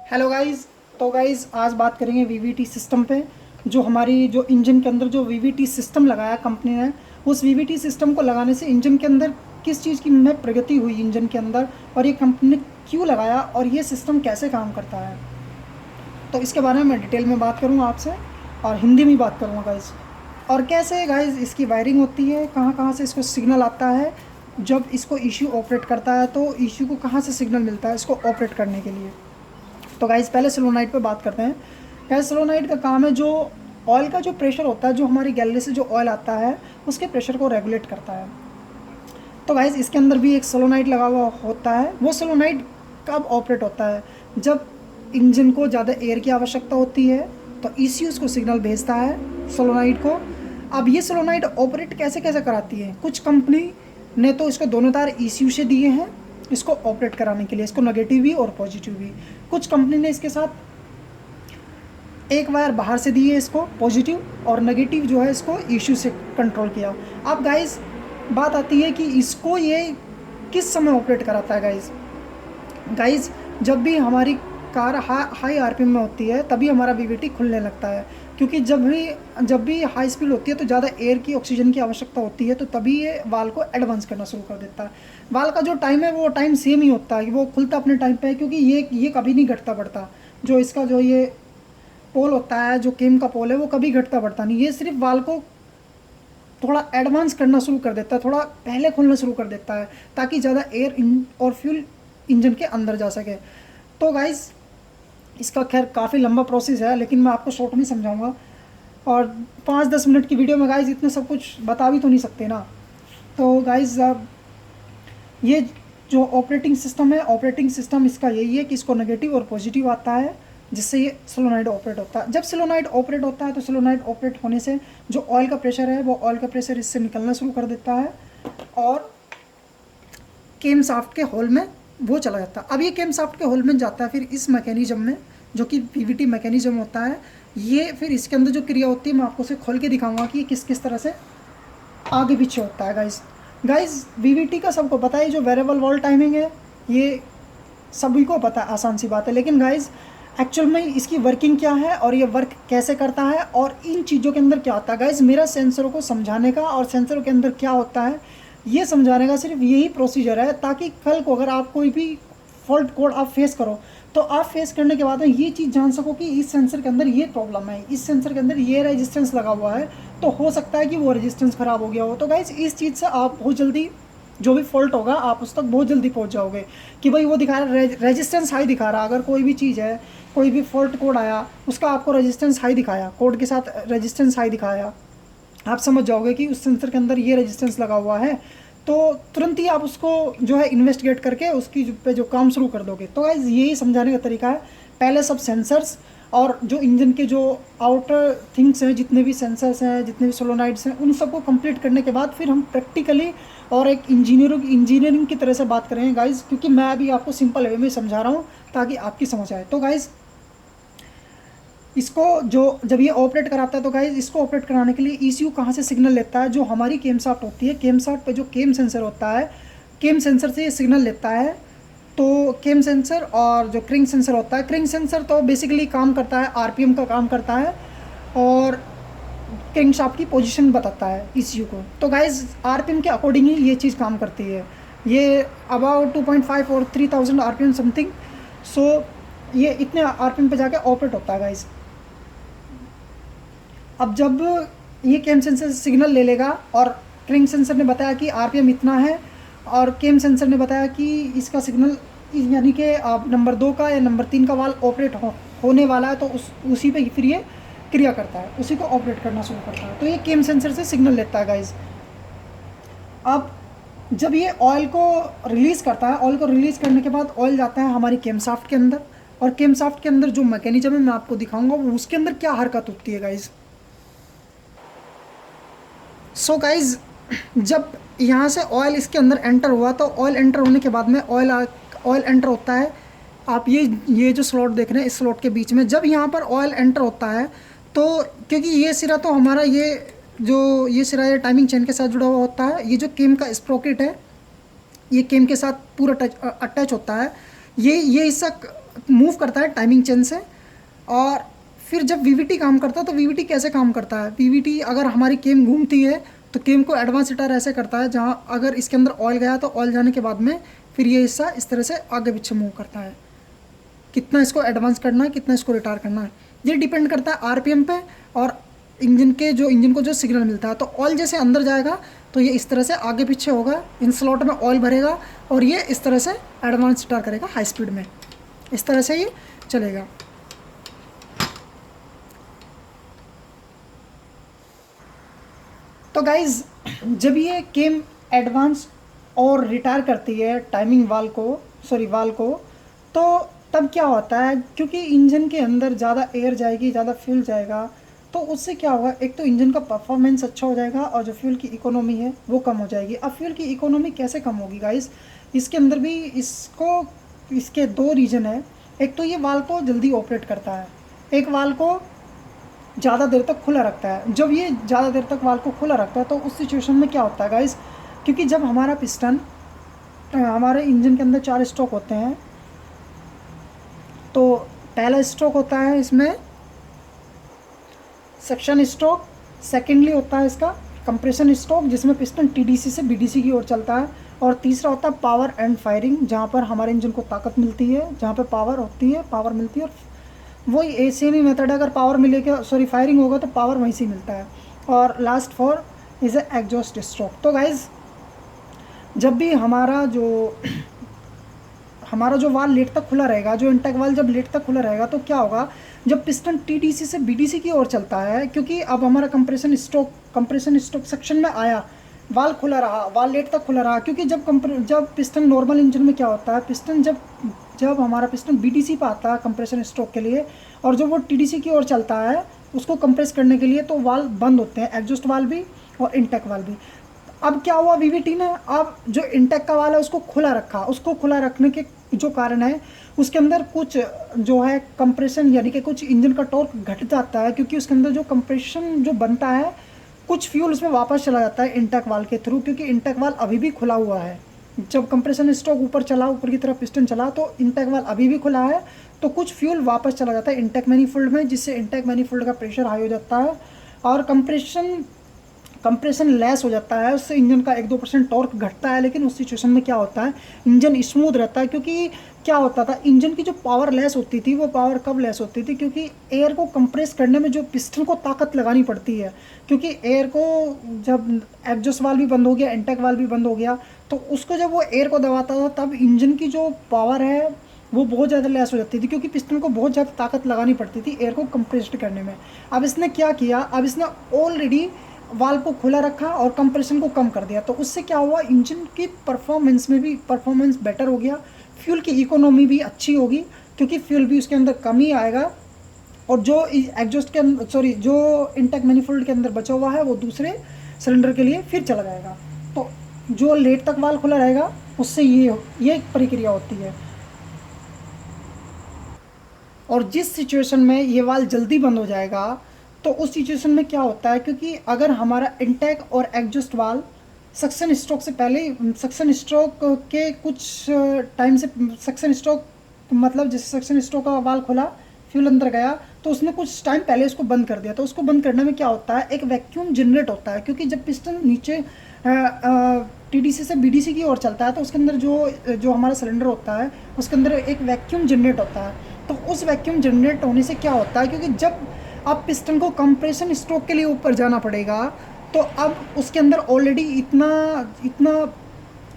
Hello guys. तो guys आज बात करेंगे वीवीटी सिस्टम पे। जो हमारी जो इंजन के अंदर जो वीवीटी सिस्टम लगाया कंपनी ने, उस वीवीटी सिस्टम को लगाने से इंजन के अंदर किस चीज़ की में प्रगति हुई इंजन के अंदर, और ये कंपनी ने क्यों लगाया और ये सिस्टम कैसे काम करता है, तो इसके बारे में मैं डिटेल में बात करूँगा आपसे और हिंदी में बात करूँगा गाइस। और कैसे गाइस इसकी वायरिंग होती है, कहाँ कहाँ से इसको सिग्नल आता है, जब इसको इशू ऑपरेट करता है तो इशू को कहाँ से सिग्नल मिलता है इसको ऑपरेट करने के लिए। तो गाइस पहले सोलोनाइट पे बात करते हैं। गाइस सोलोनाइट का काम है जो ऑयल का जो प्रेशर होता है, जो हमारी गैलरी से जो ऑयल आता है उसके प्रेशर को रेगुलेट करता है। तो गाइस इसके अंदर भी एक सोलोनाइट लगा हुआ होता है। वो सोलोनाइट कब ऑपरेट होता है, जब इंजन को ज़्यादा एयर की आवश्यकता होती है तो ECU उसको सिग्नल भेजता है सोलोनाइट को। अब ये सोलोनाइट ऑपरेट कैसे कैसे कराती है, कुछ कंपनी ने तो इसको दोनों तार ECU से दिए हैं इसको ऑपरेट कराने के लिए, इसको नेगेटिव भी और पॉजिटिव भी। कुछ कंपनी ने इसके साथ एक वायर बाहर से दी है इसको पॉजिटिव, और नेगेटिव जो है इसको इशू से कंट्रोल किया। अब गाइस बात आती है कि इसको ये किस समय ऑपरेट कराता है गाइस। गाइस जब भी हमारी कार हाई आरपीएम में होती है तभी हमारा वीवीटी खुलने लगता है, क्योंकि जब भी हाई स्पीड होती है तो ज़्यादा एयर की ऑक्सीजन की आवश्यकता होती है, तो तभी ये वाल को एडवांस करना शुरू कर देता है। वाल का जो टाइम है वो टाइम सेम ही होता है, वो खुलता अपने टाइम पे है, क्योंकि ये कभी नहीं घटता बढ़ता। जो इसका जो ये पोल होता है, जो केम का पोल है, वो कभी घटता बढ़ता नहीं, ये सिर्फ वाल को थोड़ा एडवांस करना शुरू कर देता है, थोड़ा पहले खुलना शुरू कर देता है ताकि ज़्यादा एयर और फ्यूल इंजन के अंदर जा सके। तो गाइस इसका खैर काफ़ी लंबा प्रोसेस है, लेकिन मैं आपको शॉर्ट में समझाऊंगा, और 5-10 मिनट की वीडियो में गाइस इतने सब कुछ बता भी तो नहीं सकते ना। तो गाइस ये जो ऑपरेटिंग सिस्टम है, ऑपरेटिंग सिस्टम इसका यही है कि इसको नेगेटिव और पॉजिटिव आता है, जिससे ये सोलोनाइड ऑपरेट होता है। जब सोलोनाइड ऑपरेट होता है तो सोलोनाइड ऑपरेट होने से जो ऑयल का प्रेशर है वो ऑयल का प्रेशर इससे निकलना शुरू कर देता है और केम शाफ्ट के होल में वो चला जाता है। अब ये केम शाफ्ट के होल में जाता है, फिर इस मैकेनिज्म में जो कि पीवीटी मैकेनिज्म होता है, ये फिर इसके अंदर जो क्रिया होती है मैं आपको उसे खोल के दिखाऊंगा कि किस किस तरह से आगे पीछे होता है गाइस। गाइस वीवीटी का सबको पता है, जो वेरिएबल वॉल टाइमिंग है ये सभी को पता है, आसान सी बात है। लेकिन गाइस एक्चुअल में इसकी वर्किंग क्या है और ये वर्क कैसे करता है और इन चीज़ों के अंदर क्या होता है, गाइस मेरा सेंसरों को समझाने का और सेंसरों के अंदर क्या होता है ये समझाने का सिर्फ यही प्रोसीजर है, ताकि कल को अगर आप कोई भी फॉल्ट कोड आप फेस करो तो आप फेस करने के बाद में ये चीज़ जान सको कि इस सेंसर के अंदर ये प्रॉब्लम है, इस सेंसर के अंदर ये रेजिस्टेंस लगा हुआ है, तो हो सकता है कि वो रेजिस्टेंस ख़राब हो गया हो। तो गाइस इस चीज़ से आप बहुत जल्दी जो भी फॉल्ट होगा आप उस तक बहुत जल्दी पहुंच जाओगे कि भाई वो दिखा रहा है रेजिस्टेंस हाई दिखा रहा, अगर कोई भी चीज़ है, कोई भी फॉल्ट कोड आया उसका आपको रेजिस्टेंस हाई दिखाया, कोड के साथ रेजिस्टेंस हाई दिखाया, आप समझ जाओगे कि उस सेंसर के अंदर ये रेजिस्टेंस लगा हुआ है, तो तुरंत ही आप उसको जो है इन्वेस्टिगेट करके उसकी पे जो काम शुरू कर दोगे। तो गाइस यही समझाने का तरीका है। पहले सब सेंसर्स और जो इंजन के जो आउटर थिंग्स हैं, जितने भी सेंसर्स हैं, जितने भी सोलोनाइड्स हैं, उन सबको कंप्लीट करने के बाद फिर हम प्रैक्टिकली और एक इंजीनियरिंग की तरह से बात करेंगे गाइस, क्योंकि मैं अभी आपको सिंपल वे में समझा रहा हूँ ताकि आपकी समझ आए। तो गाइस इसको जो जब ये ऑपरेट कराता है तो गाइज इसको ऑपरेट कराने के लिए ECU कहाँ से सिग्नल लेता है, जो हमारी केम शाफ्ट होती है, केम शाफ्ट पे जो केम सेंसर होता है, केम सेंसर से ये सिग्नल लेता है। तो केम सेंसर और जो क्रिंग सेंसर होता है, क्रिंग सेंसर तो बेसिकली काम करता है आरपीएम का काम करता है और क्रिंग शाफ्ट की पोजीशन बताता है ECU को। तो गाइज आरपीएम के अकॉर्डिंग ही ये चीज़ काम करती है, ये अबाउट 2.5 और 3000 आरपीएम समथिंग। सो ये इतने आरपीएम पे जाके ऑपरेट होता है गाइज। अब जब ये केम सेंसर सिग्नल ले लेगा और क्रिंग सेंसर ने बताया कि आरपीएम इतना है और केम सेंसर ने बताया कि इसका सिग्नल यानी कि नंबर 2 का या नंबर 3 का वाल ऑपरेट होने वाला है, तो उसी पे फिर ये क्रिया करता है, उसी को ऑपरेट करना शुरू करता है। तो ये केम सेंसर से सिग्नल लेता है गाइज। अब जब ये ऑयल को रिलीज़ करता है, ऑयल को रिलीज़ करने के बाद ऑयल जाता है हमारी केम शाफ्ट के अंदर, और केम शाफ्ट के अंदर जो मैकेनिज्म है मैं आपको दिखाऊंगा वो उसके अंदर क्या हरकत होती है गाइज। सो गाइज जब यहाँ से ऑयल इसके अंदर एंटर हुआ तो ऑयल एंटर होने के बाद में ऑयल एंटर होता है। आप ये जो स्लॉट देख रहे हैं इस स्लॉट के बीच में जब यहाँ पर ऑयल एंटर होता है, तो क्योंकि ये सिरा तो हमारा ये सिरा ये टाइमिंग चेन के साथ जुड़ा हुआ होता है, ये जो केम का स्प्रोकेट है ये केम के साथ पूरा अटैच होता है। ये हिस्सा मूव करता है टाइमिंग चेन से। और फिर जब वीवीटी काम करता है तो वीवीटी कैसे काम करता है, वीवीटी अगर हमारी केम घूमती है तो केम को एडवांस रिटायर ऐसे करता है, जहाँ अगर इसके अंदर ऑयल गया तो ऑयल जाने के बाद में फिर ये हिस्सा इस तरह से आगे पीछे मूव करता है। कितना इसको एडवांस करना है, कितना इसको रिटायर करना है, ये डिपेंड करता है आरपीएम पे और इंजन को जो सिग्नल मिलता है। तो ऑयल जैसे अंदर जाएगा तो ये इस तरह से आगे पीछे होगा, इन स्लॉट में ऑयल भरेगा और ये इस तरह से एडवांस रिटायर करेगा हाई स्पीड में, इस तरह से ये चलेगा। तो गाइज जब ये केम एडवांस और रिटायर करती है टाइमिंग वाल को, तो तब क्या होता है, क्योंकि इंजन के अंदर ज़्यादा एयर जाएगी, ज़्यादा फ्यूल जाएगा, तो उससे क्या होगा, एक तो इंजन का परफॉर्मेंस अच्छा हो जाएगा और जो फ्यूल की इकोनॉमी है वो कम हो जाएगी। अब फ्यूल की इकोनॉमी कैसे कम होगी गाइस, इसके अंदर भी इसके दो रीज़न है। एक तो ये वाल को जल्दी ऑपरेट करता है, एक वाल को ज़्यादा देर तक खुला रखता है। जब ये ज़्यादा देर तक वाल को खुला रखता है तो उस सिचुएशन में क्या होता है गाइस, क्योंकि जब हमारा पिस्टन, हमारे इंजन के अंदर 4 स्ट्रोक होते हैं, तो पहला स्ट्रोक होता है इसमें सक्शन स्ट्रोक, सेकेंडली होता है इसका कंप्रेशन स्ट्रोक जिसमें पिस्टन टीडीसी से बीडीसी की ओर चलता है, और तीसरा होता है पावर एंड फायरिंग, जहाँ पर हमारे इंजन को ताकत मिलती है, जहाँ पर पावर मिलती है। और वही सेम ही मेथड है, अगर पावर मिलेगा फायरिंग होगा तो पावर वहीं से मिलता है। और last for is a exhaust stroke. तो गाइज जब भी हमारा जो वाल लेट तक खुला रहेगा, जो इंटेक वाल जब लेट तक खुला रहेगा तो क्या होगा, जब पिस्टन टीडीसी से बीडीसी की ओर चलता है, क्योंकि अब हमारा कंप्रेशन स्ट्रोक सेक्शन में आया, वाल खुला रहा, वाल लेट तक खुला रहा, क्योंकि जब पिस्टन नॉर्मल इंजन में क्या होता है, पिस्टन जब हमारा पिस्टन बीडीसी पे आता है कंप्रेशन स्ट्रोक के लिए, और जब वो टीडीसी की ओर चलता है उसको कंप्रेस करने के लिए, तो वाल बंद होते हैं, एग्जॉस्ट वाल भी और इंटेक वाल भी। अब क्या हुआ, वीवीटी ने अब जो इंटेक का वाल है उसको खुला रखा, उसको खुला रखने के जो कारण है उसके अंदर कुछ जो है कंप्रेशन, यानी कि कुछ इंजन का टॉर्क घट जाता है, क्योंकि उसके अंदर जो कंप्रेशन जो बनता है, कुछ फ्यूल उसमें वापस चला जाता है इंटेक वाल के थ्रू, क्योंकि इंटेक वाल अभी भी खुला हुआ है। जब कंप्रेशन स्ट्रोक ऊपर की तरफ पिस्टन चला तो इंटेक वाल अभी भी खुला है, तो कुछ फ्यूल वापस चला जाता है इंटेक मैनिफोल्ड में, जिससे इंटेक मैनिफोल्ड का प्रेशर हाई हो जाता है और कंप्रेशन लेस हो जाता है, उससे इंजन का 1-2% टॉर्क घटता है। लेकिन उस सिचुएशन में क्या होता है, इंजन स्मूथ रहता है, क्योंकि क्या होता था, इंजन की जो पावर लेस होती थी, वो पावर कब लेस होती थी, क्योंकि एयर को कंप्रेस करने में जो पिस्टन को ताकत लगानी पड़ती है, क्योंकि एयर को जब एग्जॉस्ट वाल भी बंद हो गया, इंटेक वाल भी बंद हो गया, तो उसको जब वो एयर को दबाता था तब इंजन की जो पावर है वो बहुत ज़्यादा लेस हो जाती थी, क्योंकि पिस्टन को बहुत ज़्यादा ताकत लगानी पड़ती थी एयर को कंप्रेस्ड करने में। अब इसने क्या किया, अब इसने ऑलरेडी वाल्व को खुला रखा और कंप्रेशन को कम कर दिया, तो उससे क्या हुआ, इंजन की परफॉर्मेंस बेटर हो गया, फ्यूल की इकोनॉमी भी अच्छी होगी, क्योंकि फ्यूल भी उसके अंदर कम ही आएगा, और जो जो इंटेक मैनिफोल्ड के अंदर बचा हुआ है वो दूसरे सिलेंडर के लिए फिर चला जाएगा। तो जो लेट तक वाल्व खुला रहेगा उससे ये प्रक्रिया होती है। और जिस सिचुएशन में ये वाल्व जल्दी बंद हो जाएगा तो उस सिचुएशन में क्या होता है, क्योंकि अगर हमारा इंटेक और एग्जॉस्ट वाल्व सक्शन स्ट्रोक से पहले, सक्शन स्ट्रोक के कुछ टाइम से, सक्शन स्ट्रोक मतलब जैसे सक्शन स्ट्रोक का वाल्व खुला, फ्यूल अंदर गया, तो उसने कुछ टाइम पहले उसको बंद कर दिया, तो उसको बंद करने में क्या होता है, एक वैक्यूम जनरेट होता है, क्योंकि जब पिस्टन नीचे टीडीसी से बीडीसी की ओर चलता है तो उसके अंदर जो हमारा सिलेंडर होता है उसके अंदर एक वैक्यूम जनरेट होता है। तो उस वैक्यूम जनरेट होने से क्या होता है, क्योंकि जब अब पिस्टन को कंप्रेशन स्ट्रोक के लिए ऊपर जाना पड़ेगा, तो अब उसके अंदर ऑलरेडी इतना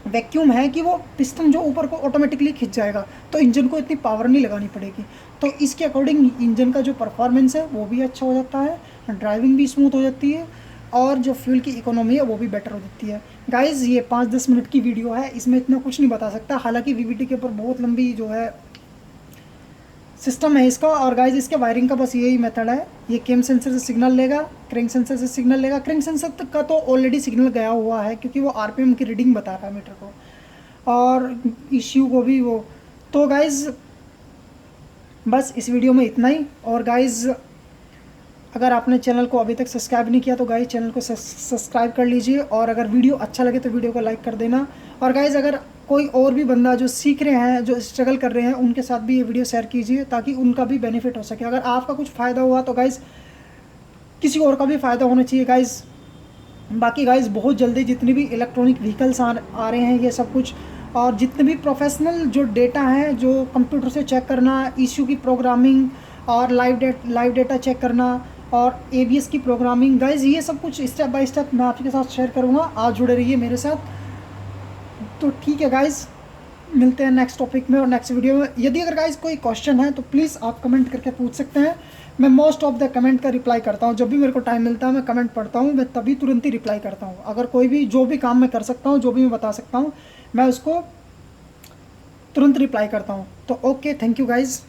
वैक्यूम है कि वो पिस्टन जो ऊपर को ऑटोमेटिकली खिंच जाएगा, तो इंजन को इतनी पावर नहीं लगानी पड़ेगी। तो इसके अकॉर्डिंग इंजन का जो परफॉर्मेंस है वो भी अच्छा हो जाता है, ड्राइविंग भी स्मूथ हो जाती है, और जो फ्यूल की इकोनॉमी है वो भी बेटर हो जाती है। गाइज़ ये 5-10 मिनट की वीडियो है, इसमें इतना कुछ नहीं बता सकता, हालांकि वीवीटी के ऊपर बहुत लंबी जो है सिस्टम है इसका। और गाइज इसके वायरिंग का बस यही मेथड है, ये केम सेंसर से सिग्नल लेगा, क्रैंक सेंसर से सिग्नल लेगा, क्रैंक सेंसर का तो ऑलरेडी सिग्नल गया हुआ है क्योंकि वो आरपीएम की रीडिंग बता रहा है मीटर को, और इश्यू को भी वो। तो गाइज बस इस वीडियो में इतना ही। और गाइज अगर आपने चैनल को अभी तक सब्सक्राइब नहीं किया तो गाइज चैनल को सब्सक्राइब कर लीजिए, और अगर वीडियो अच्छा लगे तो वीडियो को लाइक कर देना। और गाइज अगर कोई और भी बंदा जो सीख रहे हैं, जो स्ट्रगल कर रहे हैं, उनके साथ भी ये वीडियो शेयर कीजिए ताकि उनका भी बेनिफिट हो सके। अगर आपका कुछ फ़ायदा हुआ तो गाइज़ किसी और का भी फ़ायदा होना चाहिए गाइज़। बाकी गाइज़ बहुत जल्दी जितनी भी इलेक्ट्रॉनिक व्हीकल्स आ रहे हैं ये सब कुछ, और जितने भी प्रोफेशनल जो डेटा है, जो कंप्यूटर से चेक करना, ईशू की प्रोग्रामिंग और लाइव डेटा चेक करना और एबीएस की प्रोग्रामिंग, गाइज़ ये सब कुछ स्टेप बाय स्टेप मैं आपके साथ शेयर करूँगा। आप जुड़े रहिए मेरे साथ। तो ठीक है गाइज़, मिलते हैं नेक्स्ट टॉपिक में और नेक्स्ट वीडियो में। यदि अगर गाइज़ कोई क्वेश्चन है तो प्लीज़ आप कमेंट करके पूछ सकते हैं। मैं मोस्ट ऑफ द कमेंट का रिप्लाई करता हूँ। जब भी मेरे को टाइम मिलता है मैं कमेंट पढ़ता हूँ, मैं तभी तुरंत ही रिप्लाई करता हूँ। अगर कोई भी जो भी काम मैं कर सकता हूँ, जो भी मैं बता सकता हूँ, मैं उसको तुरंत रिप्लाई करता हूँ। तो ओके, थैंक यू गाइज़।